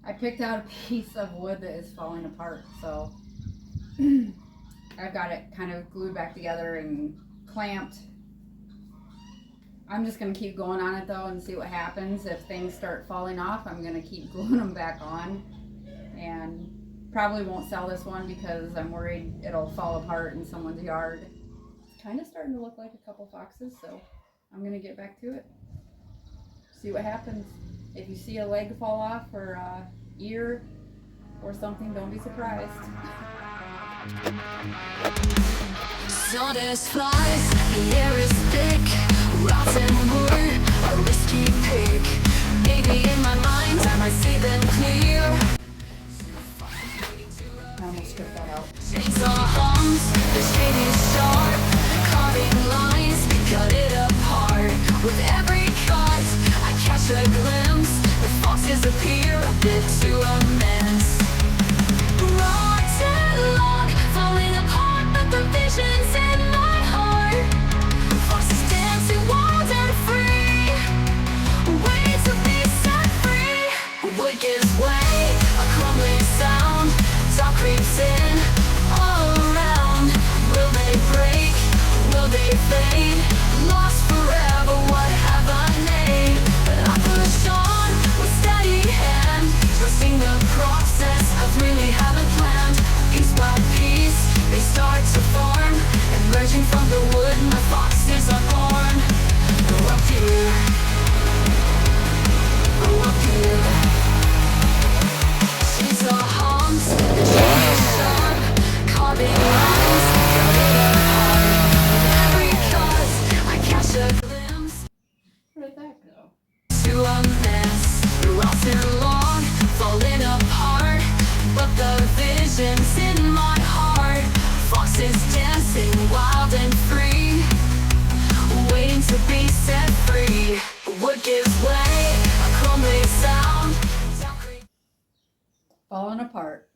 I picked out a piece of wood that is falling apart, so I've got it kind of glued back together and clamped. I'm just going to keep going on it though and see what happens. If things start falling off, I'm going to keep gluing them back on, and probably won't sell this one because I'm worried it'll fall apart in someone's yard. It's kind of starting to look like a couple foxes, so I'm going to get back to it. See what happens. If you see a leg fall off or a ear or something, don't be surprised. Sawdust flies, the air is thick. Rotten wood, a risky pick. Maybe in my mind I might see them clear. I almost stripped that out. Chainsaw hums, the shade is sharp. Carving lines, cut it apart. With every cut, I catch a glimpse. The foxes appear a bit too immense. Rotten log, falling apart, but the vision's in my heart. Foxes dancing wild and free, waiting to be set free. Wood gives way, a crumbling sound. Dark creeps in, all around. Will they break? Will they fade? Lost forever, what have I made? But I push on with steady hand, trusting the process I really haven't planned. Piece by piece, they start to form. Emerging from the wood, my foxes are born. Go up here, go up here. Chainsaw hums, the chain is sharp. Carving lines, cut it apart. With every cut, I catch a glimpse. Where did that go? To a mess, rotten log, falling apart. But the vision's in my heart. Foxes dancing wild and free, waiting to be set free. Wood gives way, a crumbling sound. Falling apart.